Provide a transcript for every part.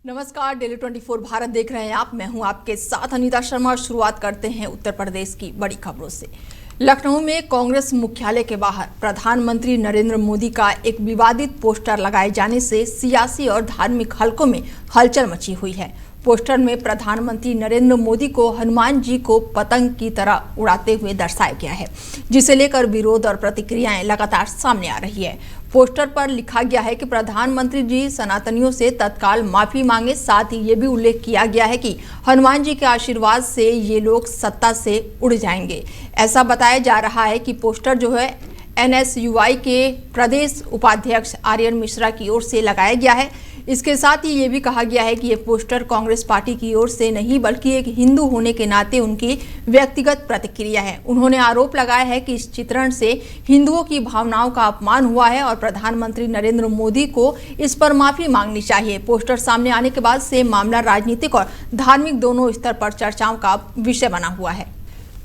नमस्कार, डेली 24 भारत देख रहे हैं आप। मैं हूं आपके साथ अनीता शर्मा। शुरुआत करते हैं उत्तर प्रदेश की बड़ी खबरों से। लखनऊ में कांग्रेस मुख्यालय के बाहर प्रधानमंत्री नरेंद्र मोदी का एक विवादित पोस्टर लगाए जाने से सियासी और धार्मिक हलकों में हलचल मची हुई है। पोस्टर में प्रधानमंत्री नरेंद्र मोदी को हनुमान जी को पतंग की तरह उड़ाते हुए दर्शाया गया है, जिसे लेकर विरोध और प्रतिक्रियाएं लगातार सामने आ रही है। पोस्टर पर लिखा गया है कि प्रधानमंत्री जी सनातनियों से तत्काल माफी मांगे। साथ ही ये भी उल्लेख किया गया है कि हनुमान जी के आशीर्वाद से ये लोग सत्ता से उड़ जाएंगे। ऐसा बताया जा रहा है कि पोस्टर जो है NSUI के प्रदेश उपाध्यक्ष आर्यन मिश्रा की ओर से लगाया गया है। इसके साथ ही ये भी कहा गया है कि ये पोस्टर कांग्रेस पार्टी की ओर से नहीं बल्कि एक हिंदू होने के नाते उनकी व्यक्तिगत प्रतिक्रिया है। उन्होंने आरोप लगाया है कि इस चित्रण से हिंदुओं की भावनाओं का अपमान हुआ है और प्रधानमंत्री नरेंद्र मोदी को इस पर माफी मांगनी चाहिए। पोस्टर सामने आने के बाद से मामला राजनीतिक और धार्मिक दोनों स्तर पर चर्चाओं का विषय बना हुआ है।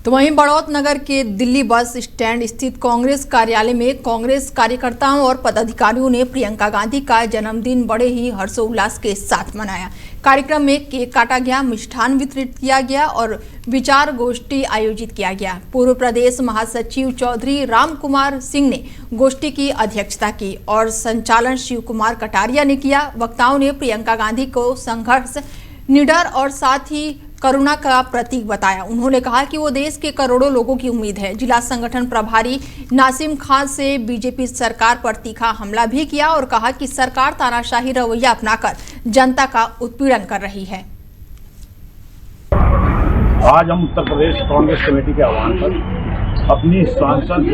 तो वहीं बड़ौत नगर के दिल्ली बस स्टैंड स्थित कांग्रेस कार्यालय में कांग्रेस कार्यकर्ताओं और पदाधिकारियों ने प्रियंका गांधी का जन्मदिन बड़े ही हर्षोल्लास के साथ मनाया। कार्यक्रम में केक काटा गया, मिष्ठान वितरित किया गया और विचार गोष्ठी आयोजित किया गया। पूर्व प्रदेश महासचिव चौधरी राम कुमार सिंह ने गोष्ठी की अध्यक्षता की और संचालन शिव कुमार कटारिया ने किया। वक्ताओं ने प्रियंका गांधी को संघर्ष, निडर और साथ ही करुणा का प्रतीक बताया। उन्होंने कहा कि वो देश के करोड़ों लोगों की उम्मीद है। जिला संगठन प्रभारी नासिम खान से बीजेपी सरकार पर तीखा हमला भी किया और कहा कि सरकार तानाशाही रवैया अपनाकर जनता का उत्पीड़न कर रही है। आज हम उत्तर प्रदेश कांग्रेस कमेटी के आह्वान पर अपनी सांसद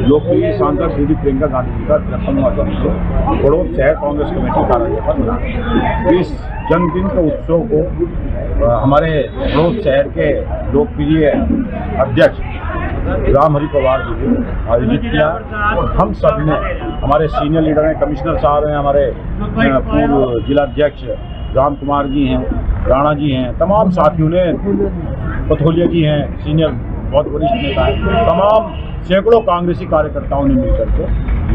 लोकप्रिय सांसद दीदी प्रियंका गांधी जी का 53वां जन्मदिन बड़ौत शहर कांग्रेस कमेटी कार्यालय पर मना। इस जन्मदिन के उत्सव को हमारे बड़ौत शहर के लोकप्रिय अध्यक्ष राम हरि पवार जी ने आयोजित किया और हम सब ने, हमारे सीनियर लीडर हैं, कमिश्नर साहब हैं, हमारे पूर्व जिलाध्यक्ष राम कुमार जी हैं, राणा जी हैं, तमाम साथियों ने, पथोलिया जी हैं, सीनियर बहुत वरिष्ठ नेता हैं, तमाम सैकड़ों कांग्रेसी कार्यकर्ताओं ने मिलकर के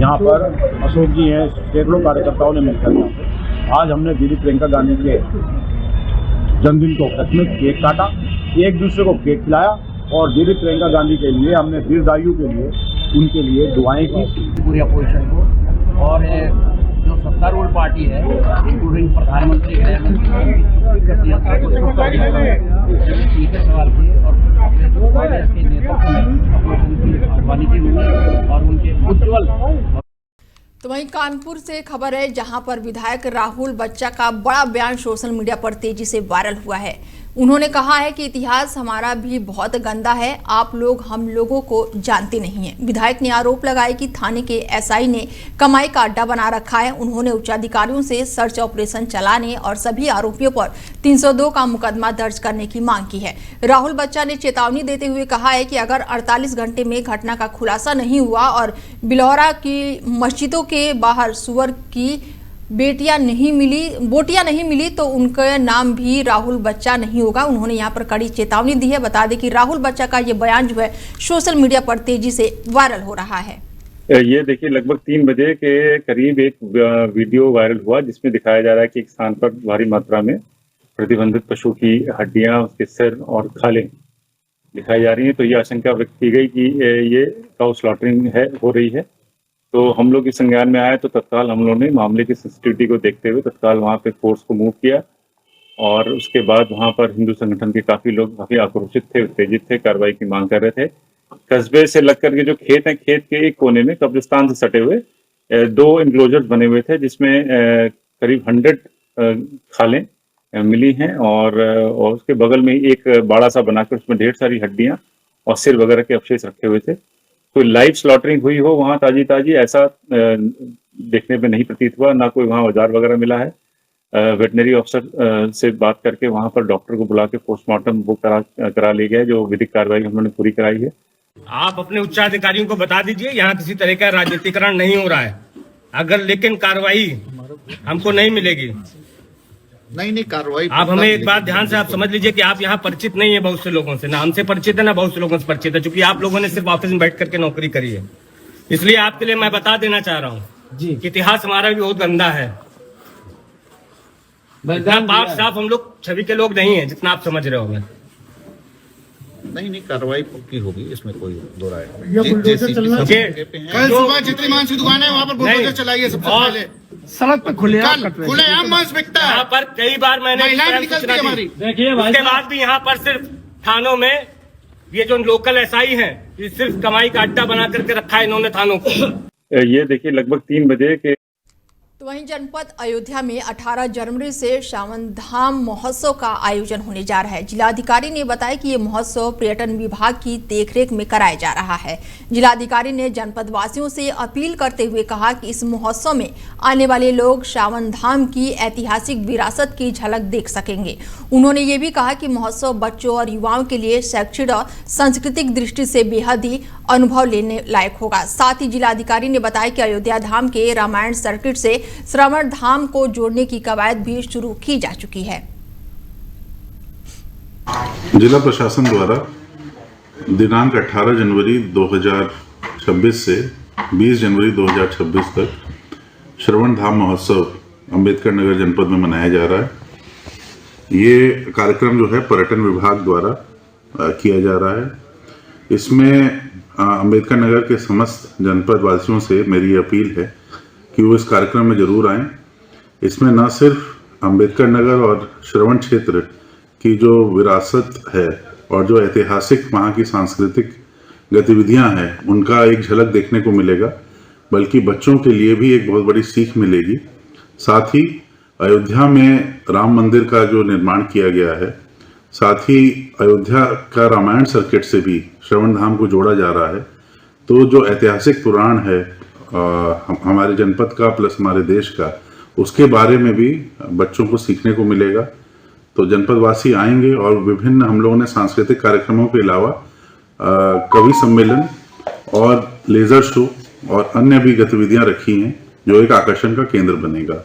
यहाँ पर, अशोक जी हैं, सैकड़ों कार्यकर्ताओं ने मिलकर यहाँ पर आज हमने दीदी प्रियंका गांधी के जन्मदिन को उपलक्ष्य में केक काटा, एक दूसरे को केक खिलाया और दीदी प्रियंका गांधी के लिए हमने दीर्घायु के लिए उनके लिए दुआएं की पूरी अपोजिशन को। और जो सत्तारूढ़ पार्टी है इंक्लूडिंग प्रधानमंत्री सवाल किए और कांग्रेस के नेतृत्व में अपोजिशन की आह्वानी की हुई और उनके उज्ज्वल। तो वहीं कानपुर से खबर है, जहां पर विधायक राहुल बच्चा का बड़ा बयान सोशल मीडिया पर तेजी से वायरल हुआ है। उन्होंने कहा है कि इतिहास हमारा भी बहुत गंदा है, आप लोग हम लोगों को जानते नहीं हैं। विधायक ने आरोप लगाया कि थाने के SI ने कमाई का अड्डा बना रखा है। उन्होंने उच्चाधिकारियों से सर्च ऑपरेशन चलाने और सभी आरोपियों पर 302 का मुकदमा दर्ज करने की मांग की है। राहुल बच्चा ने चेतावनी देते हुए कहा है कि अगर 48 घंटे में घटना का खुलासा नहीं हुआ और बिलौरा की मस्जिदों के बाहर सुअर की बोटियां नहीं मिली तो उनका नाम भी राहुल बच्चा नहीं होगा। उन्होंने यहां पर कड़ी चेतावनी दी है। बता दें कि राहुल बच्चा का ये बयान जो है सोशल मीडिया पर तेजी से वायरल हो रहा है। ये देखिए, लगभग 3 बजे के करीब एक वीडियो वायरल हुआ जिसमें दिखाया जा रहा है कि एक स्थान पर भारी मात्रा में प्रतिबंधित पशु की हड्डियां, उसके सिर और खालें दिखाई जा रही हैं। तो ये आशंका व्यक्त की गई कि ये काउ स्लॉटरिंग हो रही है। तो हम लोग इस संज्ञान में आए तो तत्काल हम लोगों ने मामले की सेंसिटिविटी को देखते हुए तत्काल वहाँ पे फोर्स को मूव किया और उसके बाद वहाँ पर हिंदू संगठन के काफ़ी लोग काफ़ी आक्रोशित थे, उत्तेजित थे, कार्रवाई की मांग कर रहे थे। कस्बे से लगकर के जो खेत हैं, खेत के एक कोने में कब्रिस्तान से सटे हुए 2 एनक्लोजर्स बने हुए थे जिसमें करीब 100 खालें मिली हैं और उसके बगल में एक बाड़ा सा बनाकर उसमें ढेर सारी हड्डियाँ और सिर वगैरह के अवशेष रखे हुए थे। तो लाइव स्लॉटरिंग हुई हो वहाँ ताजी ऐसा देखने में नहीं प्रतीत हुआ, ना कोई वहाँ औजार वगैरह मिला है। वेटनरी अफसर से बात करके वहाँ पर डॉक्टर को बुला के पोस्टमार्टम वो करा ली गया, जो विधिक कार्रवाई हम लोगों ने पूरी कराई है। आप अपने उच्चाधिकारियों को बता दीजिए यहाँ किसी तरह का राजनीतिकरण नहीं हो रहा है। अगर लेकिन कार्रवाई हमको नहीं मिलेगी, नहीं कार्रवाई आप हमें एक बात ध्यान से आप समझ लीजिए कि आप यहाँ परिचित नहीं है बहुत से लोगों से, ना हमसे परिचित है ना बहुत से लोगों से परिचित है, क्योंकि आप लोगों ने सिर्फ ऑफिस में बैठ करके नौकरी करी है। इसलिए आपके लिए मैं बता देना चाह रहा हूँ कि इतिहास हमारा भी बहुत गंदा है। इतना पाक साफ हम लोग छवि के लोग नहीं है जितना आप समझ रहे हो। नहीं कार्रवाई पक्की होगी, इसमें कोई दो राय नहीं। ये बुलडोजर चल रहा है। कल सुबह जितनी मानसी दुकान है वहाँ पर बुलडोजर चलाइए सबसे और पहले। सड़क पे खुलेआम कट रहे हैं। खुलेआम मांस बिकता है, यहाँ पर कई बार मैंने महिलाएं भी निकलती है हमारी। देखिए उसके बाद भी यहाँ पर सिर्फ थानों में ये जो लोकल एसआई हैं, ये सिर्फ कमाई का अड्डा बना करके रखा है इन्होंने थानों को। ये देखिए लगभग 3 बजे के तो वहीं जनपद अयोध्या में 18 जनवरी से श्रावण धाम महोत्सव का आयोजन होने जा रहा है। जिलाधिकारी ने बताया कि ये महोत्सव पर्यटन विभाग की देखरेख में कराया जा रहा है। जिलाधिकारी ने जनपद वासियों से अपील करते हुए कहा कि इस महोत्सव में आने वाले लोग श्रावण धाम की ऐतिहासिक विरासत की झलक देख सकेंगे। उन्होंने ये भी कहा कि महोत्सव बच्चों और युवाओं के लिए शैक्षिक और सांस्कृतिक दृष्टि से बेहद ही अनुभव लेने लायक होगा। साथ ही जिलाधिकारी ने बताया कि अयोध्या धाम के रामायण सर्किट से श्रवण धाम को जोड़ने की कवायद भी शुरू की जा चुकी है। जिला प्रशासन द्वारा दिनांक 18 जनवरी 2026 से 20 जनवरी 2026 तक श्रवण धाम महोत्सव अंबेडकर नगर जनपद में मनाया जा रहा है। ये कार्यक्रम जो है पर्यटन विभाग द्वारा किया जा रहा है। इसमें अंबेडकर नगर के समस्त जनपद वासियों से मेरी अपील है कि वो इस कार्यक्रम में जरूर आएं। इसमें न सिर्फ अंबेडकर नगर और श्रवण क्षेत्र की जो विरासत है और जो ऐतिहासिक वहाँ की सांस्कृतिक गतिविधियाँ हैं उनका एक झलक देखने को मिलेगा, बल्कि बच्चों के लिए भी एक बहुत बड़ी सीख मिलेगी। साथ ही अयोध्या में राम मंदिर का जो निर्माण किया गया है, साथ ही अयोध्या का रामायण सर्किट से भी श्रवण धाम को जोड़ा जा रहा है। तो जो ऐतिहासिक पुराण है हमारे जनपद का प्लस हमारे देश का, उसके बारे में भी बच्चों को सीखने को मिलेगा। तो जनपदवासी आएंगे और विभिन्न हम लोगों ने सांस्कृतिक कार्यक्रमों के अलावा कवि सम्मेलन और लेजर शो और अन्य भी गतिविधियां रखी हैं जो एक आकर्षण का केंद्र बनेगा।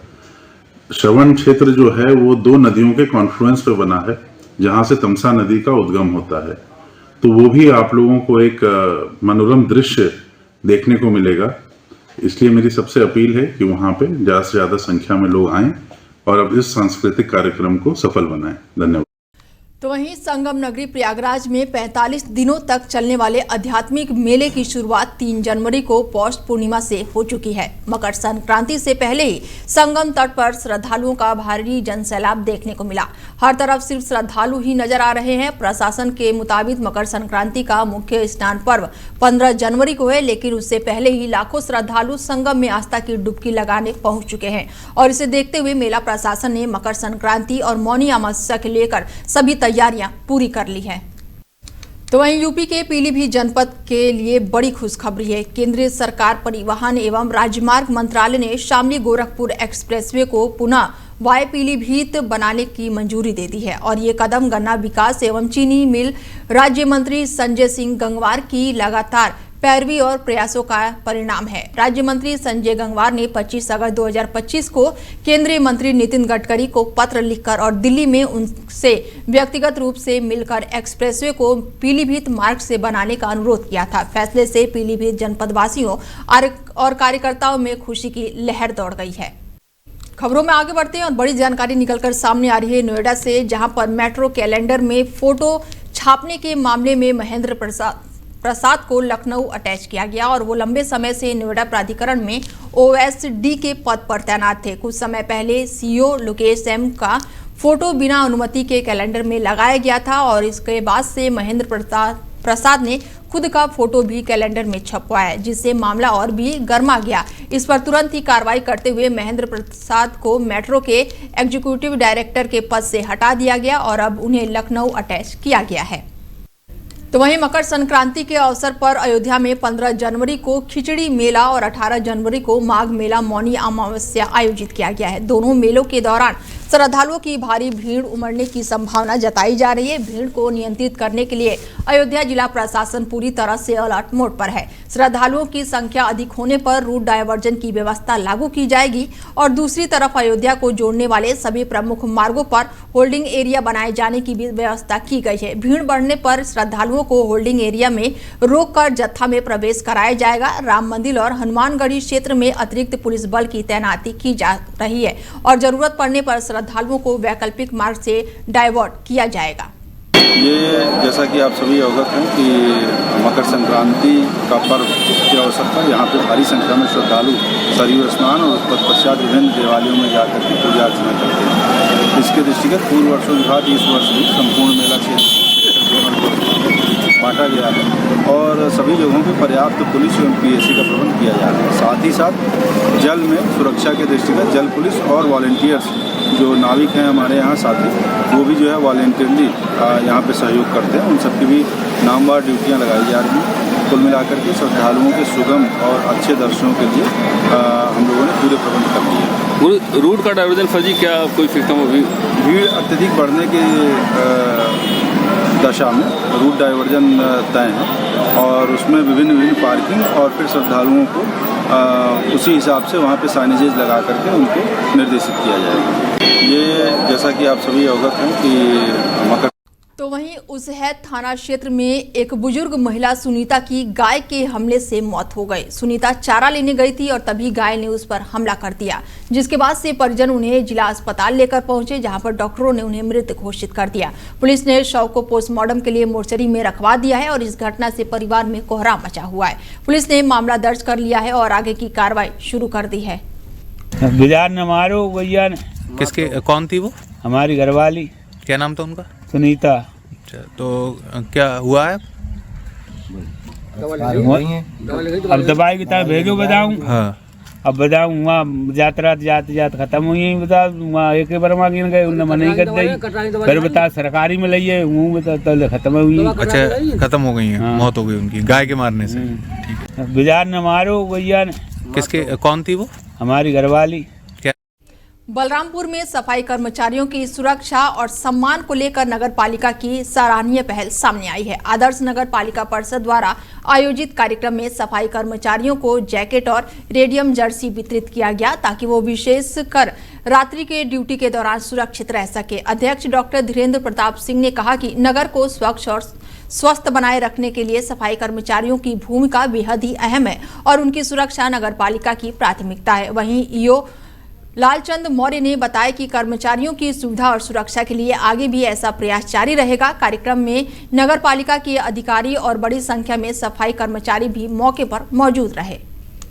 श्रवण क्षेत्र जो है वो 2 नदियों के कॉन्फ्लुएंस पे बना है, जहां से तमसा नदी का उद्गम होता है। तो वो भी आप लोगों को एक मनोरम दृश्य देखने को मिलेगा। इसलिए मेरी सबसे अपील है कि वहां पे ज्यादा से ज्यादा संख्या में लोग आएं और अब इस सांस्कृतिक कार्यक्रम को सफल बनाएं। धन्यवाद। तो वहीं संगम नगरी प्रयागराज में 45 दिनों तक चलने वाले आध्यात्मिक मेले की शुरुआत 3 जनवरी को पौष पूर्णिमा से हो चुकी है। मकर संक्रांति से पहले ही संगम तट पर श्रद्धालुओं का भारी जनसैलाब देखने को मिला। हर तरफ सिर्फ श्रद्धालु ही नजर आ रहे हैं। प्रशासन के मुताबिक मकर संक्रांति का मुख्य स्नान पर्व 15 जनवरी को है, लेकिन उससे पहले ही लाखों श्रद्धालु संगम में आस्था की डुबकी लगाने पहुंच चुके हैं और इसे देखते हुए मेला प्रशासन ने मकर संक्रांति और मौनी अमावस्या को लेकर सभी तैयारियां पूरी कर ली है। तो वहीं यूपी के पीलीभीत जनपद के लिए बड़ी खुशखबरी है। केंद्रीय सरकार परिवहन एवं राजमार्ग मंत्रालय ने शामली गोरखपुर एक्सप्रेसवे को पुनः वाय पीलीभीत बनाने की मंजूरी दे दी है और ये कदम गन्ना विकास एवं चीनी मिल राज्य मंत्री संजय सिंह गंगवार की लगातार पैरवी और प्रयासों का परिणाम है। राज्य मंत्री संजय गंगवार ने 25 अगस्त 2025 को केंद्रीय मंत्री नितिन गडकरी को पत्र लिखकर और दिल्ली में उनसे व्यक्तिगत रूप से मिलकर एक्सप्रेसवे को पीलीभीत मार्ग से बनाने का अनुरोध किया था। फैसले से पीलीभीत जनपद वासियों और कार्यकर्ताओं में खुशी की लहर दौड़ गई है। खबरों में आगे बढ़ते हैं और बड़ी जानकारी निकलकर सामने आ रही है नोएडा से, जहां पर मेट्रो कैलेंडर में फोटो छापने के मामले में महेंद्र प्रसाद को लखनऊ अटैच किया गया और वो लंबे समय से नोएडा प्राधिकरण में ओएसडी के पद पर तैनात थे। कुछ समय पहले सीईओ लोकेश एम का फोटो बिना अनुमति के कैलेंडर में लगाया गया था और इसके बाद से महेंद्र प्रसाद ने खुद का फोटो भी कैलेंडर में छपवाया, जिससे मामला और भी गर्मा गया। इस पर तुरंत ही कार्रवाई करते हुए महेंद्र प्रसाद को मेट्रो के एग्जीक्यूटिव डायरेक्टर के पद से हटा दिया गया और अब उन्हें लखनऊ अटैच किया गया है। तो वहीं मकर संक्रांति के अवसर पर अयोध्या में 15 जनवरी को खिचड़ी मेला और 18 जनवरी को माघ मेला मौनी अमावस्या आयोजित किया गया है। दोनों मेलों के दौरान श्रद्धालुओं की भारी भीड़ उमड़ने की संभावना जताई जा रही है। भीड़ को नियंत्रित करने के लिए अयोध्या जिला प्रशासन पूरी तरह से अलर्ट मोड पर है। श्रद्धालुओं की संख्या अधिक होने पर रूट डायवर्जन की व्यवस्था लागू की जाएगी और दूसरी तरफ अयोध्या को जोड़ने वाले सभी प्रमुख मार्गों पर होल्डिंग एरिया बनाए जाने की भी व्यवस्था की गई है। भीड़ बढ़ने पर श्रद्धालुओं को होल्डिंग एरिया में रोककर जत्था में प्रवेश कराया जाएगा। राम मंदिर और हनुमानगढ़ी क्षेत्र में अतिरिक्त पुलिस बल की तैनाती की जा रही है और जरूरत पड़ने पर श्रद्धालुओं को वैकल्पिक मार्ग से डाइवर्ट किया जाएगा। ये जैसा कि आप सभी अवगत हैं कि मकर संक्रांति का पर्व के अवसर पर यहाँ पे भारी संख्या में श्रद्धालु सरयू स्नान और तत्पश्चात विभिन्न देवालयों में जाकर के पूजा अर्चना करते हैं। इसके दृष्टिगत पूर्व वर्षों के बाद इस वर्ष भी संपूर्ण मेला क्षेत्र बांटा गया है और सभी जगहों पे पर्याप्त पुलिस एवं पीएसी का प्रबंध किया जा रहा है। साथ ही साथ जल में सुरक्षा के दृष्टिगत जल पुलिस और वॉलंटियर्स जो नाविक हैं हमारे यहाँ साथी, वो भी जो है वॉलंटियरली यहाँ पे सहयोग करते हैं। उन सबकी भी नामवार ड्यूटियाँ लगाई जा रही हैं। कुल मिलाकर के श्रद्धालुओं के सुगम और अच्छे दर्शनों के लिए हम लोगों ने पूरे प्रबंध कर दिए। रूट का डाइवर्जन फर्जी क्या कोई सिस्टम होगी? भीड़ अत्यधिक बढ़ने की दशा में रूट डाइवर्जन तय है और उसमें विभिन्न पार्किंग और फिर श्रद्धालुओं को उसी हिसाब से वहाँ पे साइनेजेज लगा करके उनको निर्देशित किया जाएगा। ये जैसा कि आप सभी अवगत हैं कि मकर। तो वहीं उसहैद थाना क्षेत्र में एक बुजुर्ग महिला सुनीता की गाय के हमले से मौत हो गई। सुनीता चारा लेने गई थी और तभी गाय ने उस पर हमला कर दिया, जिसके बाद से परिजन उन्हें जिला अस्पताल लेकर पहुंचे, जहां पर डॉक्टरों ने उन्हें मृत घोषित कर दिया। पुलिस ने शव को पोस्टमार्टम के लिए मोर्चरी में रखवा दिया है और इस घटना से परिवार में कोहराम मचा हुआ है। पुलिस ने मामला दर्ज कर लिया है और आगे की कार्रवाई शुरू कर दी है। गुजार न मारो भैया ने। किसके, कौन थी वो? हमारी घरवाली। क्या नाम था उनका? सुनीता। अच्छा, तो क्या हुआ है? अब दवाई बता भेजो बताऊँ। हाँ, अब बताऊँ वहाँ जाते खत्म हुई बता वहाँ एक बर्मा गिन गए, उन्हें मना ही कर दी। फिर बता सरकारी में लइए हूँ बता तो खत्म हुई। अच्छा, खत्म हो गई है। हाँ। मौत हो गई उनकी गाय के मारने से। ठीक है। गुजार न मारो भैया ने। किसके, कौन थी वो? हमारी घरवाली। बलरामपुर में सफाई कर्मचारियों की सुरक्षा और सम्मान को लेकर नगर पालिका की सराहनीय पहल सामने आई है। आदर्श नगर पालिका परिषद द्वारा आयोजित कार्यक्रम में सफाई कर्मचारियों को जैकेट और रेडियम जर्सी वितरित किया गया, ताकि वो विशेषकर रात्रि के ड्यूटी के दौरान सुरक्षित रह सके। अध्यक्ष डॉक्टर धीरेन्द्र प्रताप सिंह ने कहा कि नगर को स्वच्छ और स्वस्थ बनाए रखने के लिए सफाई कर्मचारियों की भूमिका बेहद ही अहम है और उनकी सुरक्षा नगर पालिका की प्राथमिकता है। वहीं ईओ लालचंद मौर्य ने बताया कि कर्मचारियों की सुविधा और सुरक्षा के लिए आगे भी ऐसा प्रयास जारी रहेगा। कार्यक्रम में नगर पालिका के अधिकारी और बड़ी संख्या में सफाई कर्मचारी भी मौके पर मौजूद रहे।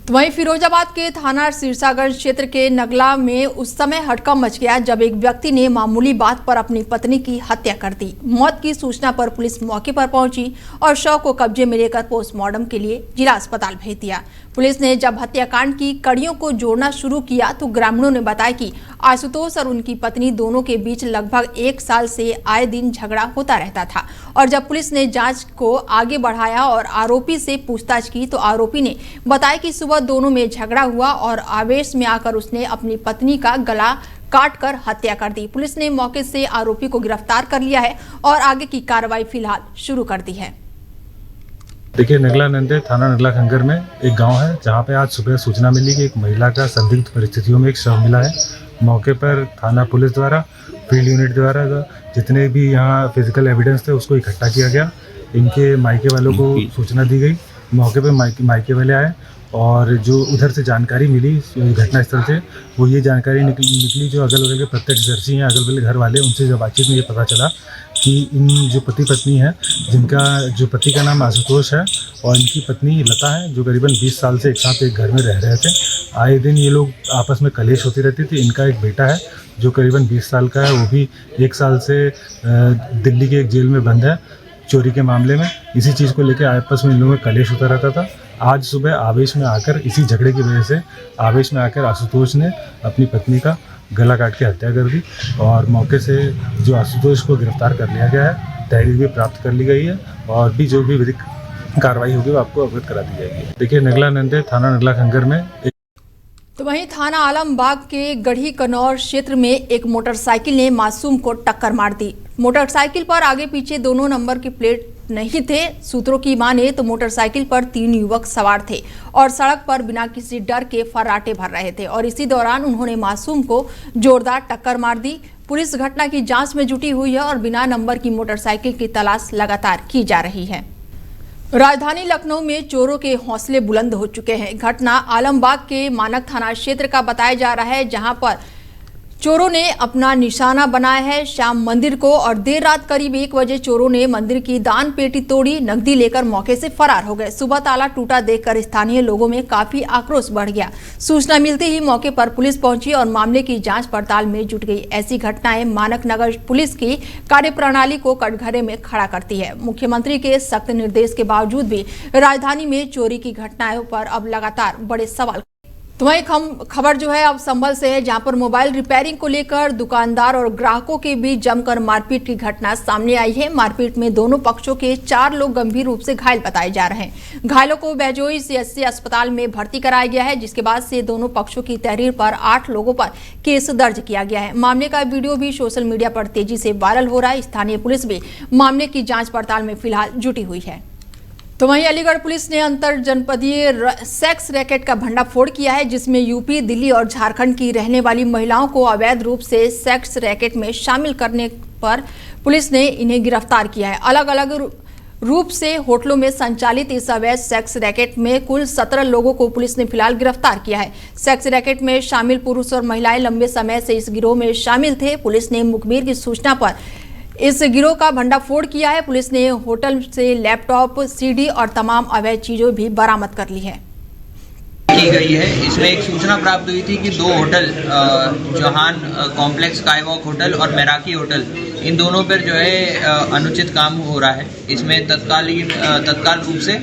तो वहीं फिरोजाबाद के थाना सिरसागंज क्षेत्र के नगला में उस समय हड़कंप मच गया जब एक व्यक्ति ने मामूली बात पर अपनी पत्नी की हत्या कर दी। मौत की सूचना पर पुलिस मौके पर पहुंची और शव को कब्जे में लेकर पोस्टमार्टम के लिए जिला अस्पताल भेज दिया। पुलिस ने जब हत्याकांड की कड़ियों को जोड़ना शुरू किया तो ग्रामीणों ने बताया कि आशुतोष और उनकी पत्नी दोनों के बीच लगभग 1 साल से आए दिन झगड़ा होता रहता था और जब पुलिस ने जांच को आगे बढ़ाया और आरोपी से पूछताछ की तो आरोपी ने बताया कि सुबह दोनों में झगड़ा हुआ और आवेश में आकर उसने अपनी पत्नी का गला काट कर हत्या कर दी। पुलिस ने मौके से आरोपी को गिरफ्तार कर लिया है और आगे की कार्रवाई फिलहाल शुरू कर दी है। देखिए, नगला नंदे थाना नगला खंगर में एक गांव है जहां पे आज सुबह सूचना मिली कि एक महिला का संदिग्ध परिस्थितियों में एक शव मिला है। मौके पर थाना पुलिस द्वारा, फील्ड यूनिट द्वारा जितने भी यहाँ फिजिकल एविडेंस थे उसको इकट्ठा किया गया। इनके मायके वालों को सूचना दी गई। मौके पर मायके वाले आए और जो उधर से जानकारी मिली घटनास्थल से, वो ये जानकारी निकली जो अगल बगल के प्रत्यक्षदर्शी हैं, अगल बगल घर वाले, उनसे जब बातचीत में ये पता चला कि इन जो पति पत्नी है, जिनका जो पति का नाम आशुतोष है और इनकी पत्नी लता है, जो करीबन 20 साल से एक साथ एक घर में रह रहे थे। आए दिन ये लोग आपस में कलेश होती रहती थी। इनका एक बेटा है जो करीबन 20 साल का है, वो भी 1 साल से दिल्ली के एक जेल में बंद है चोरी के मामले में। इसी चीज़ को लेकर आपस में इन लोगों में कलेश होता रहता था। आज सुबह आवेश में आकर, इसी झगड़े की वजह से आवेश में आकर आशुतोष ने अपनी पत्नी का गला काट के हत्या कर दी और मौके से जो आशुतोष को गिरफ्तार कर लिया गया है। तहरीर भी प्राप्त कर ली गई है और भी जो भी विधिक कार्रवाई होगी वो आपको अवगत करा दी जाएगी। देखिए, नगला नंदे थाना नगला खंगर में तो वहीं थाना आलमबाग के गढ़ी कनौर क्षेत्र में एक मोटरसाइकिल ने मासूम को टक्कर मार दी। मोटरसाइकिल पर आगे पीछे दोनों नंबर की प्लेट नहीं थे। सूत्रों की माने तो मोटरसाइकिल पर 3 युवक सवार थे और सड़क पर बिना किसी डर के फर्राटे भर रहे थे और इसी दौरान उन्होंने मासूम को जोरदार टक्कर मार दी। पुलिस घटना की जांच में जुटी हुई है और बिना नंबर की मोटरसाइकिल की तलाश लगातार की जा रही है। राजधानी लखनऊ में चोरों के हौसले बुलंद हो चुके हैं। घटना आलमबाग के मानक थाना क्षेत्र का बताया जा रहा है, जहां पर चोरों ने अपना निशाना बनाया है श्याम मंदिर को और देर रात करीब 1 बजे चोरों ने मंदिर की दान पेटी तोड़ी, नकदी लेकर मौके से फरार हो गए। सुबह ताला टूटा देखकर स्थानीय लोगों में काफी आक्रोश बढ़ गया। सूचना मिलते ही मौके पर पुलिस पहुंची और मामले की जांच पड़ताल में जुट गई। ऐसी घटनाएं मानक नगर पुलिस की कार्यप्रणाली को कटघरे में खड़ा करती है। मुख्यमंत्री के सख्त निर्देश के बावजूद भी राजधानी में चोरी की घटनाओं पर अब लगातार बड़े सवाल। तो वही खबर जो है अब संभल से है, जहां पर मोबाइल रिपेयरिंग को लेकर दुकानदार और ग्राहकों के बीच जमकर मारपीट की घटना सामने आई है। मारपीट में दोनों पक्षों के 4 लोग गंभीर रूप से घायल बताए जा रहे हैं। घायलों को बैजोई सीएचसी अस्पताल में भर्ती कराया गया है, जिसके बाद से दोनों पक्षों की तहरीर पर 8 लोगों पर केस दर्ज किया गया है। मामले का वीडियो भी सोशल मीडिया पर तेजी से वायरल हो रहा है। स्थानीय पुलिस भी मामले की जाँच पड़ताल में फिलहाल जुटी हुई है। तो वहीं अलीगढ़ पुलिस ने अंतर जनपदीय सेक्स रैकेट का भंडाफोड़ किया है, जिसमें यूपी, दिल्ली और झारखंड की रहने वाली महिलाओं को अवैध रूप से सेक्स रैकेट में शामिल करने पर पुलिस ने इन्हें गिरफ्तार किया है। अलग अलग रूप से होटलों में संचालित इस अवैध सेक्स रैकेट में कुल 17 लोगों को पुलिस ने फिलहाल गिरफ्तार किया है। सेक्स रैकेट में शामिल पुरुष और महिलाएं लंबे समय से इस गिरोह में शामिल थे। पुलिस ने मुखबिर की सूचना पर इस गिरोह का भंडाफोड़ किया है। पुलिस ने होटल से लैपटॉप, सीडी और तमाम अवैध चीजें भी बरामद कर ली है। की गई है। इसमें एक सूचना प्राप्त हुई थी कि 2 hotel Chauhan complex, skywalk hotel और मैराकी होटल, इन दोनों पर जो है अनुचित काम हो रहा है। इसमें तत्काल रूप से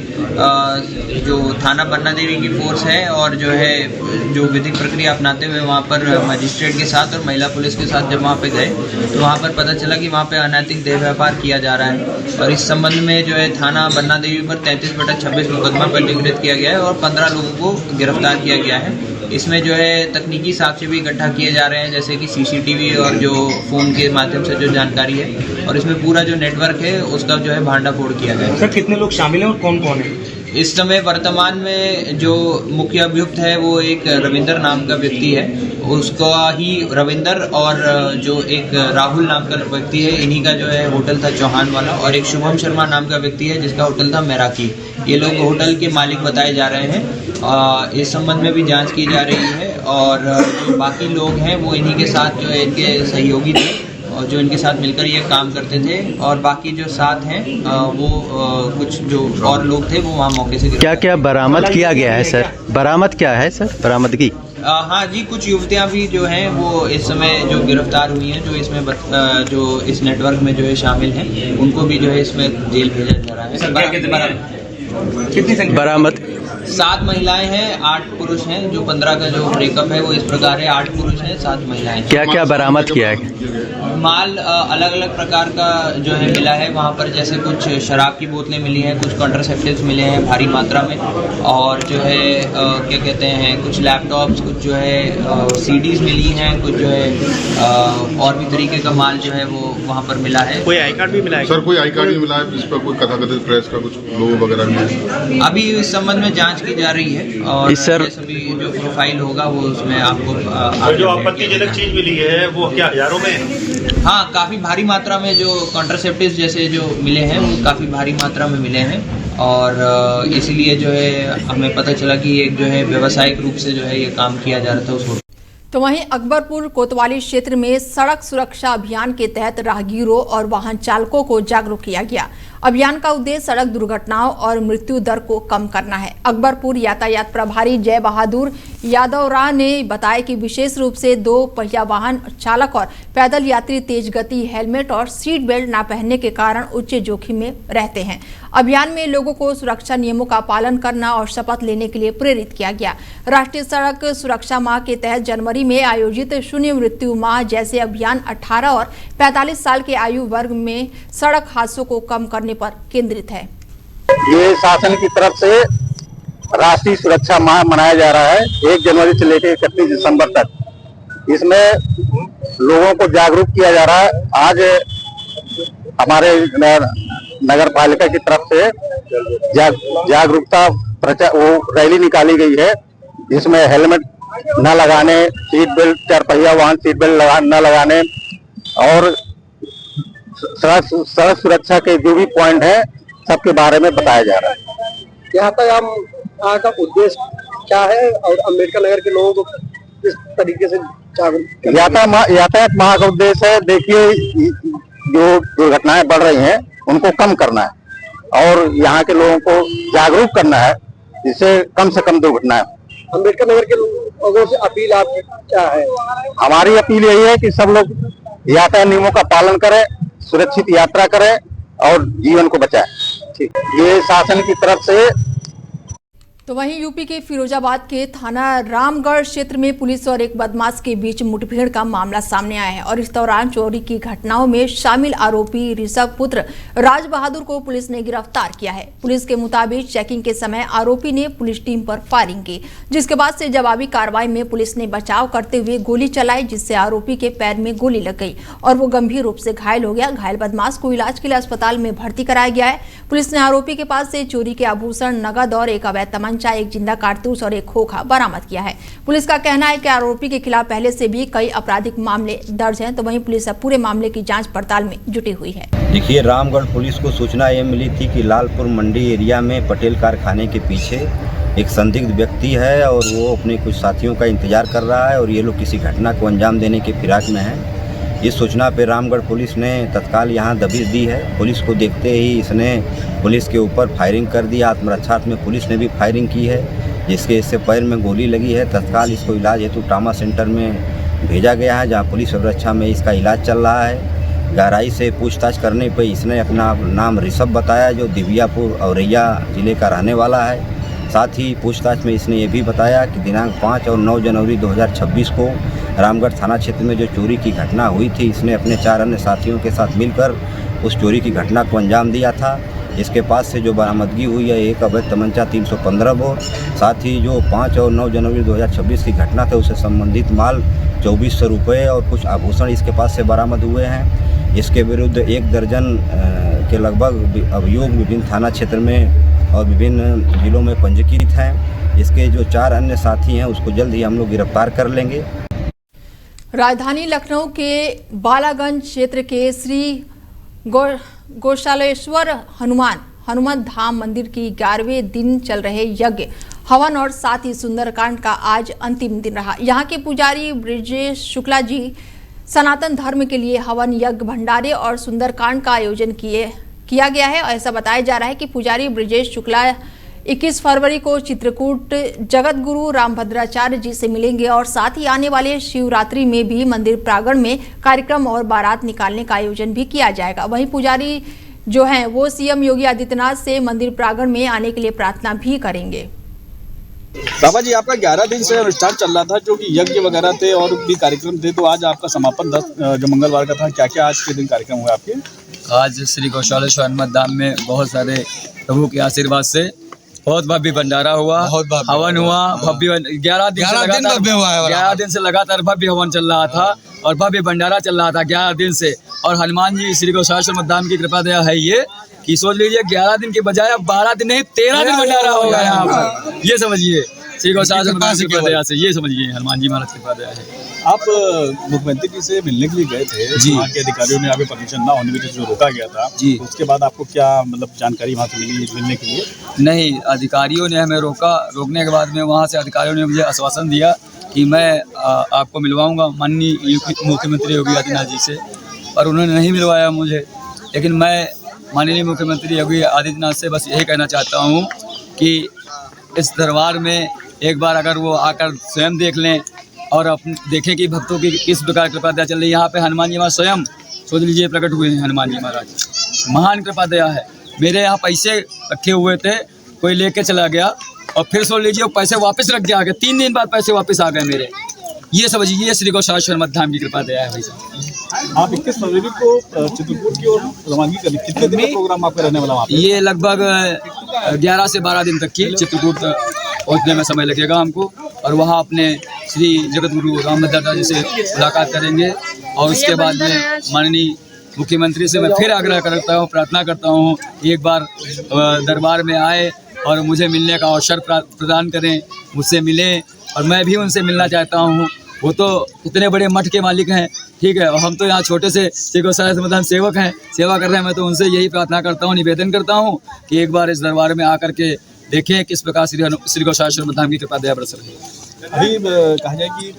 जो थाना बन्ना देवी की फोर्स है और जो विधिक प्रक्रिया अपनाते हुए वहाँ पर मजिस्ट्रेट के साथ और महिला पुलिस के साथ जब वहाँ पे गए तो वहाँ पर पता चला कि वहाँ पे अनैतिक देह व्यापार किया जा रहा है। और इस संबंध में जो है थाना बन्ना देवी पर 33/26 मुकदमा पंजीकृत किया गया है और 15 लोगों को गिरफ्तार किया गया है। इसमें जो है तकनीकी साक्ष्य भी इकट्ठा किए जा रहे हैं, जैसे कि सीसीटीवी और जो फ़ोन के माध्यम से जो जानकारी है, और इसमें पूरा जो नेटवर्क है उसका जो है भांडाफोड़ किया गया है। सर, कितने लोग शामिल हैं और कौन कौन है? इस समय वर्तमान में जो मुख्य अभियुक्त है वो एक रविंदर नाम का व्यक्ति है, उसका ही रविंदर और जो एक राहुल नाम का व्यक्ति है, इन्हीं का जो है होटल था चौहान वाला, और एक शुभम शर्मा नाम का व्यक्ति है जिसका होटल था मैराकी। ये लोग होटल के मालिक बताए जा रहे हैं। इस संबंध में भी जांच की जा रही है और जो बाकी लोग हैं वो इन्हीं के साथ जो है इनके सहयोगी थे और जो इनके साथ मिलकर ये काम करते थे, और बाकी जो साथ हैं वो कुछ जो और लोग थे वो वहाँ मौके से क्या क्या बरामद किया गया है सर? बरामद क्या है सर? बरामदगी? हाँ जी, कुछ युवतियाँ भी जो हैं वो इस समय जो गिरफ्तार हुई हैं, जो इसमें जो इस नेटवर्क में जो है शामिल हैं, उनको भी जो है इसमें जेल भेजा जा रहा है। कितनी संख्या बरामद? 7 महिलाएं हैं, 8 पुरुष हैं। जो 15 का जो ब्रेकअप है वो इस प्रकार है, 8 पुरुष हैं, 7 महिलाएं हैं। क्या क्या बरामद किया है? माल अलग अलग प्रकार का जो है मिला है वहाँ पर, जैसे कुछ शराब की बोतलें मिली हैं, कुछ कॉन्ट्रासेप्टिव्स मिले हैं भारी मात्रा में, और जो है क्या कहते हैं, कुछ लैपटॉप्स, कुछ जो है सीडीज मिली हैं, कुछ जो है और भी तरीके का माल जो है वो वहाँ पर मिला है। कोई आई कार्ड भी मिला है? सर, कोई आई कार्ड भी मिला है? इस पर कोई कथाकथित प्रेस का कुछ लोगो वगैरह भी है? अभी इस संबंध में जांच की जा रही है और सभी जो प्रोफाइल होगा वो उसमें आपको जो आपत्तिजनक चीज मिली है वो क्या हजारों में? हाँ, काफ़ी भारी मात्रा में जो कॉन्ट्रासेप्टिव्स जैसे जो मिले हैं वो काफ़ी भारी मात्रा में मिले हैं, और इसीलिए जो है हमें पता चला कि एक जो है व्यावसायिक रूप से जो है ये काम किया जा रहा था उस। तो वहीं अकबरपुर कोतवाली क्षेत्र में सड़क सुरक्षा अभियान के तहत राहगीरों और वाहन चालकों को जागरूक किया गया। अभियान का उद्देश्य सड़क दुर्घटनाओं और मृत्यु दर को कम करना है। अकबरपुर यातायात प्रभारी जय बहादुर यादव राव ने बताया कि विशेष रूप से 2 पहिया वाहन चालक और पैदल यात्री तेज गति, हेलमेट और सीट बेल्ट न पहनने के कारण उच्च जोखिम में रहते हैं। अभियान में लोगों को सुरक्षा नियमों का पालन करना और शपथ लेने के लिए प्रेरित किया गया। राष्ट्रीय सड़क सुरक्षा माह के तहत जनवरी में आयोजित शून्य मृत्यु माह जैसे अभियान 18 और 45 साल के आयु वर्ग में सड़क हादसों को कम करने पर केंद्रित है। ये शासन की तरफ से राष्ट्रीय सुरक्षा माह मनाया जा रहा है 1 जनवरी से लेकर 31 दिसंबर तक। इसमें लोगों को जागरूक किया जा रहा है। आज हमारे नगर पालिका की तरफ से जागरूकता वो रैली निकाली गई है, जिसमें हेलमेट न लगाने, सीट बेल्ट, 4 पहिया वाहन सीट बेल्ट न लगाने और सड़क सुरक्षा के जो भी पॉइंट है सबके बारे में बताया जा रहा है। यहाँ तक हम का उद्देश्य क्या है और अम्बेडकर नगर के लोगों को किस तरीके से यातायात माह का उद्देश्य है, देखिए जो दुर्घटनाएं बढ़ रही हैं उनको कम करना है और यहाँ के लोगों को जागरूक करना है, जिससे कम से कम दुर्घटनाएं। अम्बेडकर नगर के लोगों से अपील आपकी क्या है? हमारी अपील यही है कि सब लोग यातायात नियमों का पालन करें, सुरक्षित यात्रा करें और जीवन को बचाएं। ठीक, ये शासन की तरफ से। तो वहीं यूपी के फिरोजाबाद के थाना रामगढ़ क्षेत्र में पुलिस और एक बदमाश के बीच मुठभेड़ का मामला सामने आया है और इस दौरान चोरी की घटनाओं में शामिल आरोपी ऋषभ पुत्र राज बहादुर को पुलिस ने गिरफ्तार किया है। पुलिस के मुताबिक चेकिंग के समय आरोपी ने पुलिस टीम पर फायरिंग की, जिसके बाद से जवाबी कार्रवाई में पुलिस ने बचाव करते हुए गोली चलाई, जिससे आरोपी के पैर में गोली लग गई और वो गंभीर रूप से घायल हो गया। घायल बदमाश को इलाज के लिए अस्पताल में भर्ती कराया गया है। पुलिस ने आरोपी के पास से चोरी के आभूषण, नगद और एक अवैध तमंचा, एक जिंदा कारतूस और एक खोखा बरामद किया है। पुलिस का कहना है कि आरोपी के खिलाफ पहले से भी कई आपराधिक मामले दर्ज हैं। तो वहीं पुलिस अब पूरे मामले की जांच पड़ताल में जुटी हुई है। देखिए, रामगढ़ पुलिस को सूचना ये मिली थी कि लालपुर मंडी एरिया में पटेल कारखाने के पीछे एक संदिग्ध व्यक्ति है और वो अपने कुछ साथियों का इंतजार कर रहा है और ये लोग किसी घटना को अंजाम देने के फिराक में हैं। इस सूचना पर रामगढ़ पुलिस ने तत्काल यहाँ दबिश दी है। पुलिस को देखते ही इसने पुलिस के ऊपर फायरिंग कर दी। आत्मरक्षार्थ में पुलिस ने भी फायरिंग की है, जिसके इससे पैर में गोली लगी है। तत्काल इसको इलाज हेतु ट्रामा सेंटर में भेजा गया है, जहाँ पुलिस सुरक्षा में इसका इलाज चल रहा है। गहराई से पूछताछ करने पर इसने अपना नाम ऋषभ बताया, जो दिव्यापुर औरैया जिले का रहने वाला है। साथ ही पूछताछ में इसने ये भी बताया कि दिनांक 5 और 9 जनवरी 2026 को रामगढ़ थाना क्षेत्र में जो चोरी की घटना हुई थी, इसने अपने 4 अन्य साथियों के साथ मिलकर उस चोरी की घटना को अंजाम दिया था। इसके पास से जो बरामदगी हुई है, एक अवैध तमंचा 315 बोर, साथ ही जो 5 और 9 जनवरी 2026 की घटना था उससे संबंधित माल 2400 रुपये और कुछ आभूषण इसके पास से बरामद हुए हैं। इसके विरुद्ध 1 दर्जन के लगभग अभियोग विभिन्न थाना क्षेत्र में और विभिन्न जिलों में पंजीकृत हैं। इसके जो 4 अन्य साथी हैं उसको जल्द ही हम लोग गिरफ्तार कर लेंगे। राजधानी लखनऊ के बालागंज क्षेत्र के श्री गौशालेश्वर हनुमान धाम मंदिर की 11वें दिन चल रहे यज्ञ, हवन और साथ ही सुंदरकांड का आज अंतिम दिन रहा। यहाँ के पुजारी ब्रिजेश शुक्ला जी सनातन धर्म के लिए हवन, यज्ञ, भंडारे और सुंदरकांड का आयोजन किया गया है। ऐसा बताया जा रहा है कि पुजारी ब्रिजेश शुक्ला 21 फरवरी को चित्रकूट जगत गुरु रामभद्राचार्य जी से मिलेंगे और साथ ही आने वाले शिवरात्रि में भी मंदिर प्रांगण में कार्यक्रम और बारात निकालने का आयोजन भी किया जाएगा। वहीं पुजारी जो हैं वो सीएम योगी आदित्यनाथ से मंदिर प्रांगण में आने के लिए प्रार्थना भी करेंगे। बाबा जी, आपका 11 दिन से अनुष्ठान चल रहा था, जो कि यज्ञ वगैरह थे और भी कार्यक्रम थे, तो आज आपका समापन 10 जो मंगलवार का था, क्या क्या आज के दिन कार्यक्रम हुए आपके? आज श्री गौशालेश्वर हनुमान धाम में बहुत सारे प्रभु के आशीर्वाद से बहुत भव्य भंडारा हुआ, हवन हुआ, भव्य 11 दिन से लगातार भव्य हवन चल रहा था और भव्य भंडारा चल रहा था 11 दिन से। और हनुमान जी श्री गौशालेश्वर धाम की कृपा दया है ये कि सोच लीजिए 11 दिन के बजाय अब 12 दिन नहीं 13 दिन भंडारा होगा यहाँ पर। ये समझिए श्री गौशालेश्वर की कृपा दया से, ये समझिए हनुमान जी महाराज की कृपा दया है। आप मुख्यमंत्री जी से मिलने के लिए गए थे जी, वहाँ के अधिकारियों ने आपके परमिशन ना होने की जो रोका गया था जी, तो उसके बाद आपको क्या मतलब जानकारी वहाँ से मिली मिलने के लिए? नहीं, अधिकारियों ने हमें रोकने के बाद में वहाँ से अधिकारियों ने मुझे आश्वासन दिया कि मैं आपको मिलवाऊंगा माननीय मुख्यमंत्री योगी आदित्यनाथ जी से, पर उन्होंने नहीं मिलवाया मुझे। लेकिन मैं माननीय मुख्यमंत्री योगी आदित्यनाथ से बस यही कहना चाहता हूँ कि इस दरबार में एक बार अगर वो आकर स्वयं देख लें और देखें कि भक्तों की किस प्रकार कृपा दया चल रही है। यहाँ पे हनुमान जी महाराज स्वयं सोच लीजिए प्रकट हुए हैं। हनुमान जी महाराज महान कृपा दया है। मेरे यहाँ पैसे रखे हुए थे, कोई लेके चला गया और फिर सोच लीजिए वो पैसे वापस रख के आ गए, 3 दिन बाद पैसे वापस आ गए मेरे। ये समझिए ये श्री गौशालेश्वर धाम की कृपा दया है भाई साहब। आप 21 फरवरी को चित्रकूट की ओर रवानगी करें, कितने दिन का प्रोग्राम आपका रहने वाला वहाँ पे? ये लगभग 11 से 12 दिन तक की चित्रकूट पहुँचने में समय लगेगा हमको और वहाँ अपने श्री जगत गुरु रामभद्राचार्य जी से मुलाकात करेंगे और उसके बाद में माननीय मुख्यमंत्री से मैं फिर आग्रह करता हूँ, प्रार्थना करता हूँ एक बार दरबार में आए और मुझे मिलने का अवसर प्रदान करें, मुझसे मिलें और मैं भी उनसे मिलना चाहता हूँ। वो तो इतने बड़े मठ के मालिक हैं, ठीक है, और हम तो यहाँ छोटे से श्री गौशालेश्वर धाम सेवक हैं, सेवा कर रहे हैं। मैं तो उनसे यही प्रार्थना करता हूँ, निवेदन करता हूँ कि एक बार इस दरबार में आकर के देखें किस प्रकार श्री गौशालेश्वर धाम की कृपा दया बरस रही है। अभी कहा जाए कि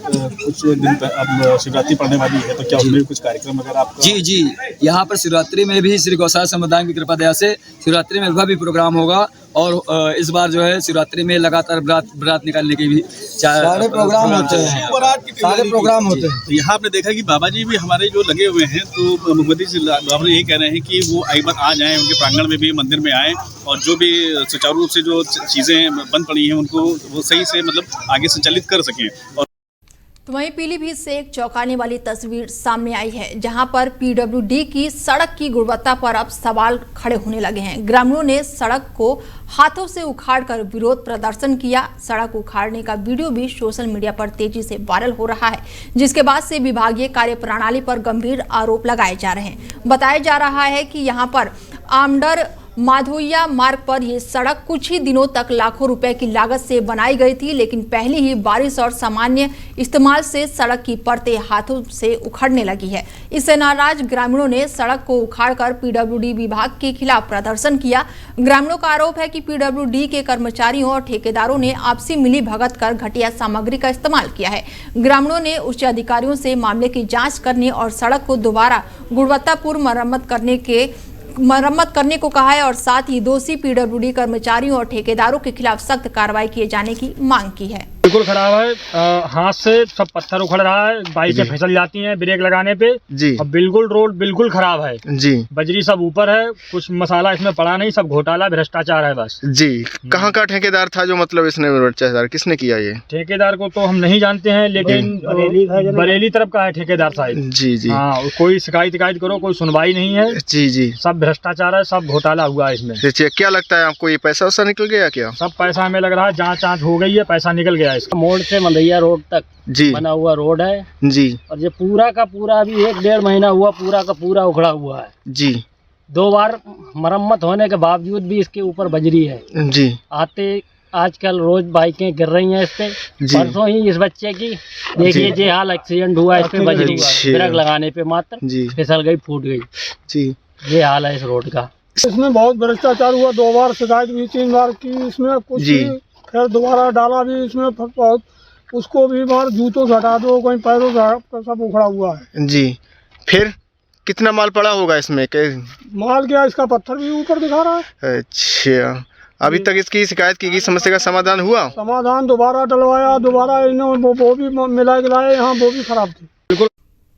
कुछ दिन अब शिवरात्रि पड़ने वाली है, तो क्या उसमें भी कुछ कार्यक्रम अगर आप? जी यहाँ पर शिवरात्रि में भी श्री गौशाला समुदाय की कृपा दया से शिवरात्रि में भी प्रोग्राम होगा और इस बार जो है शिवरात्रि में लगातार बरात निकालने के भी सारे प्रोग्राम होते हैं। तो यहाँ आपने देखा कि बाबा जी भी हमारे जो लगे हुए हैं, तो मुख्यमंत्री जी बाबा यही कह रहे हैं कि वो एक बार आ जाएं, उनके प्रांगण में भी मंदिर में आएं और जो भी सुचारू रूप से जो चीजें बंद पड़ी हैं उनको वो सही से मतलब आगे संचालित कर सकें। और तो वहीं पीलीभीत से एक चौंकाने वाली तस्वीर सामने आई है, जहां पर पीडब्ल्यूडी की सड़क की गुणवत्ता पर अब सवाल खड़े होने लगे हैं। ग्रामीणों ने सड़क को हाथों से उखाड़कर विरोध प्रदर्शन किया। सड़क उखाड़ने का वीडियो भी सोशल मीडिया पर तेजी से वायरल हो रहा है, जिसके बाद से विभागीय कार्यप्रणाली पर गंभीर आरोप लगाए जा रहे हैं। बताया जा रहा है कि यहां पर आमडर माधोइया मार्ग पर यह सड़क कुछ ही दिनों तक लाखों रुपए की लागत से बनाई गई थी, लेकिन पहली ही बारिश और सामान्य इस्तेमाल से सड़क की परतें हाथों से उखड़ने लगी है। इससे नाराज ग्रामीणों ने सड़क को उखाड़कर पीडब्ल्यूडी विभाग के खिलाफ प्रदर्शन किया। ग्रामीणों का आरोप है कि पीडब्ल्यूडी के कर्मचारियों और ठेकेदारों ने आपसी मिलीभगत कर घटिया सामग्री का इस्तेमाल किया है। ग्रामीणों ने उच्च अधिकारियों से मामले की जाँच करने और सड़क को दोबारा गुणवत्तापूर्ण मरम्मत करने को कहा है और साथ ही दोषी पीडब्ल्यूडी कर्मचारियों और ठेकेदारों के खिलाफ सख्त कार्रवाई किए जाने की मांग की है। बिल्कुल खराब है, हाथ से सब पत्थर उखड़ रहा है, बाइकें फिसल जाती हैं ब्रेक लगाने पे जी। और बिल्कुल रोड बिल्कुल खराब है जी। बजरी सब ऊपर है, कुछ मसाला इसमें पड़ा नहीं, सब घोटाला भ्रष्टाचार है बस जी। कहाँ का ठेकेदार था जो मतलब इसने भ्रष्टाचार किसने किया? ये ठेकेदार को तो हम नहीं जानते हैं, लेकिन बरेली तरफ का है ठेकेदार साहब जी जी। हाँ, कोई शिकायत करो, कोई सुनवाई नहीं है जी जी। सब भ्रष्टाचार है, सब घोटाला हुआ है इसमें। क्या लगता है आपको, ये पैसा वैसा निकल गया क्या? सब पैसा हमें लग रहा है जांच हो गई है, पैसा निकल गया। मोड़ से मलैया रोड तक जी बना हुआ रोड है जी, और ये पूरा का पूरा अभी 1-1.5 महीना हुआ, पूरा का पूरा उखड़ा हुआ है जी। 2 बार मरम्मत होने के बावजूद भी इसके ऊपर बजरी है जी। आजकल रोज बाइकें गिर रही हैं इस पे। परसों ही इस बच्चे की देखिए ये हाल, एक्सीडेंट हुआ इस पे बजरी ब्रेक लगाने पे मात्र फिसल गई, फूट गई जी। ये हाल है इस रोड का। इसमें बहुत भ्रष्टाचार हुआ, 2 बार शिकायत भी 3 बार की इसमें, कुछ फिर दोबारा डाला भी इसमें बहुत, उसको भी बार जूतों से हटा दो, कोई पैरों से सब उखड़ा हुआ है जी। फिर कितना माल पड़ा होगा इसमें? माल क्या, इसका पत्थर भी ऊपर दिखा रहा है। अच्छा, अभी तक इसकी शिकायत की समस्या का समाधान हुआ? समाधान दोबारा डलवाया, दोबारा इन्होंने वो भी मिला गिलाए, यहाँ वो भी खराब थी।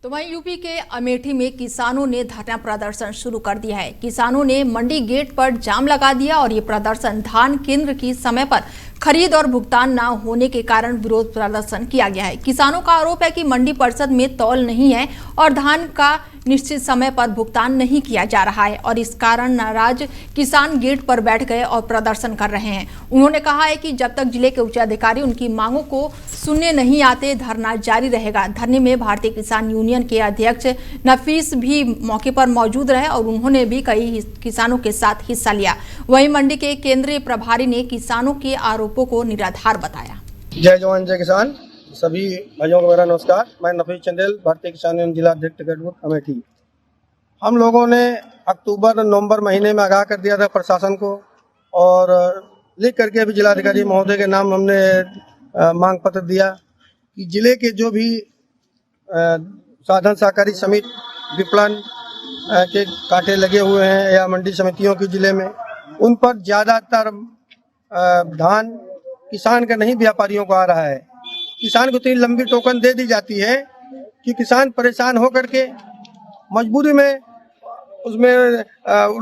तो वहीं यूपी के अमेठी में किसानों ने धरना प्रदर्शन शुरू कर दिया है। किसानों ने मंडी गेट पर जाम लगा दिया और ये प्रदर्शन धान केंद्र की समय पर खरीद और भुगतान न होने के कारण विरोध प्रदर्शन किया गया है। किसानों का आरोप है कि मंडी परिषद में तौल नहीं है और धान का निश्चित समय पर भुगतान नहीं किया जा रहा है और इस कारण नाराज किसान गेट पर बैठ गए और प्रदर्शन कर रहे हैं। उन्होंने कहा है कि जब तक जिले के उच्च अधिकारी उनकी मांगों को सुनने नहीं आते, धरना जारी रहेगा। धरने में भारतीय किसान यूनियन के अध्यक्ष नफीस भी मौके पर मौजूद रहे और उन्होंने भी कई किसानों के साथ हिस्सा लिया। वहीं मंडी के केंद्रीय प्रभारी ने किसानों के आरोपों को निराधार बताया। जय जवान जय किसान, सभी भाइयों को मेरा नमस्कार। मैं नफीस चंदेल, भारतीय किसान यूनियन जिला अध्यक्ष टिकटपुर अमेठी। हम लोगों ने अक्टूबर नवंबर महीने में आगाह कर दिया था प्रशासन को और लिख करके अभी जिलाधिकारी महोदय के नाम हमने मांग पत्र दिया कि जिले के जो भी साधन सहकारी समिति विपणन के कांटे लगे हुए हैं या मंडी समितियों की जिले में, उन पर ज्यादातर धान किसान का नहीं व्यापारियों को आ रहा है। किसान को इतनी लंबी टोकन दे दी जाती है कि किसान परेशान होकर के मजबूरी में उसमें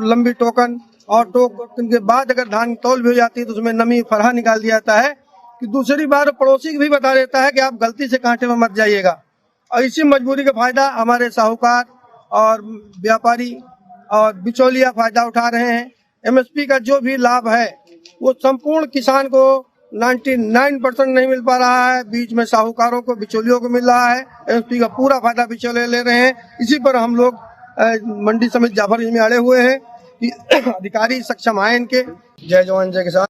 लंबी टोकन और टोकन के बाद अगर धान तौल भी हो जाती है तो उसमें नमी फरहा निकाल दिया जाता है कि दूसरी बार पड़ोसी भी बता देता है कि आप गलती से कांटे में मत जाइएगा। और इसी मजबूरी का फायदा हमारे साहूकार और व्यापारी और बिचौलिया फायदा उठा रहे हैं। एमएसपी का जो भी लाभ है वो संपूर्ण किसान को 99% नहीं मिल पा रहा है, बीच में साहूकारों को बिचौलियों को मिल रहा है। एमएसपी का पूरा फायदा बिचौलिए ले रहे हैं। इसी पर हम लोग मंडी समिति जाफरगंज में अड़े हुए हैं कि अधिकारी सक्षम आए इनके। जय जवान जय किसान।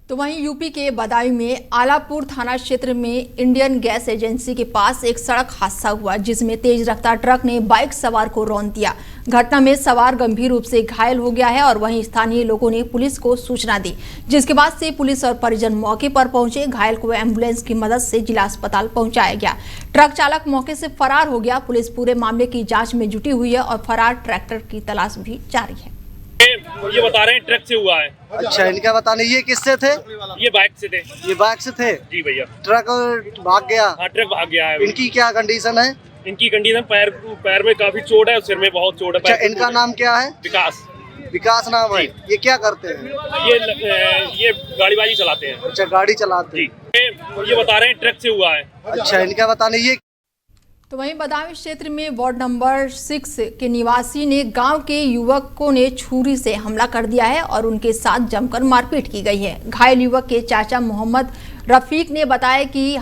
तो वहीं यूपी के बदायूं में आलापुर थाना क्षेत्र में इंडियन गैस एजेंसी के पास एक सड़क हादसा हुआ, जिसमें तेज रफ्तार ट्रक ने बाइक सवार को रौंद दिया। घटना में सवार गंभीर रूप से घायल हो गया है और वहीं स्थानीय लोगों ने पुलिस को सूचना दी, जिसके बाद से पुलिस और परिजन मौके पर पहुंचे। घायल को एम्बुलेंस की मदद से जिला अस्पताल पहुंचाया गया। ट्रक चालक मौके से फरार हो गया। पुलिस पूरे मामले की जाँच में जुटी हुई है और फरार ट्रैक्टर की तलाश भी जारी है। ये बता रहे हैं ट्रक से हुआ है। अच्छा, इनका बताने ये किससे थे? ये बाइक से थे। ये बाइक से थे? जी भैया। ट्रक भाग गया? हाँ, ट्रक भाग गया है। इनकी क्या कंडीशन है? इनकी कंडीशन पैर में काफी चोट है और सिर में बहुत चोट है। अच्छा, इनका नाम क्या है? विकास। विकास नाम है। ये क्या करते हैं? ये गाड़ीबाजी चलाते हैं। अच्छा, गाड़ी चलाते हैं। ये बता रहे हैं ट्रक से हुआ है। अच्छा, इनका बताने ये। तो वहीं बदायूं क्षेत्र में वार्ड नंबर 6 के निवासी ने गांव के युवकों ने छुरी से हमला कर दिया है और उनके साथ जमकर मारपीट की गई है। घायल युवक के चाचा मोहम्मद रफीक ने बताया कि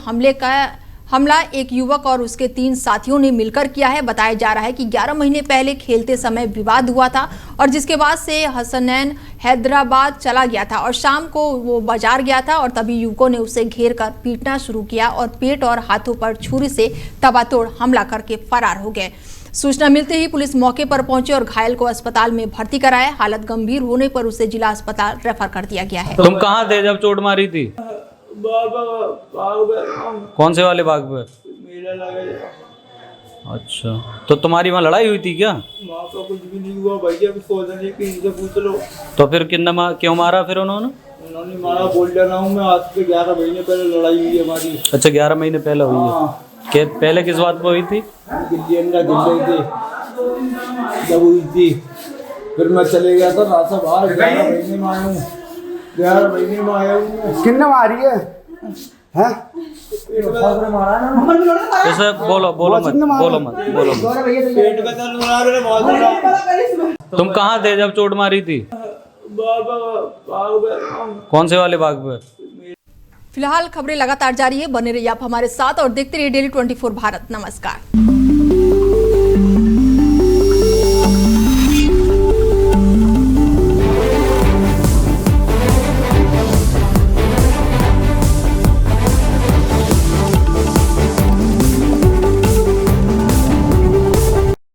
हमला एक युवक और उसके 3 साथियों ने मिलकर किया है। बताया जा रहा है कि 11 महीने पहले खेलते समय विवाद हुआ था और जिसके बाद से हसनैन हैदराबाद चला गया था और शाम को वो बाजार गया था और तभी युवकों ने उसे घेर कर पीटना शुरू किया और पेट और हाथों पर छुरी से तबातोड़ हमला करके फरार हो गए। सूचना मिलते ही पुलिस मौके पर पहुंची और घायल को अस्पताल में भर्ती कराया। हालत गंभीर होने पर उसे जिला अस्पताल रेफर कर दिया गया है। तुम कहाँ थे जब चोट मारी थी? कौन से वाले बाग पे? मेला लगा। अच्छा, तो तुम्हारी वहाँ लड़ाई हुई थी क्या? वहाँ पर कुछ भी नहीं हुआ भैया, इनसे पूछ लो। तो फिर क्यों मारा फिर उन्होंने? उन्होंने मारा, बोल रहा हूँ मैं, आज से 11 महीने पहले लड़ाई हुई है हमारी। अच्छा, 11 महीने पहले हुई है। पहले किस बात पे हुई थी? जब हुई थी फिर मैं चले गया था रात से बाहर। 11 महीने में आया हूँ। 11 महीने में आया हूँ। किन्ने मारी है? तुम कहाँ थे जब चोट मारी थी? कौन से वाले बाग पे? फिलहाल खबरें लगातार जारी है। बने रहिए आप हमारे साथ और देखते रहिए डेली 24 भारत। नमस्कार।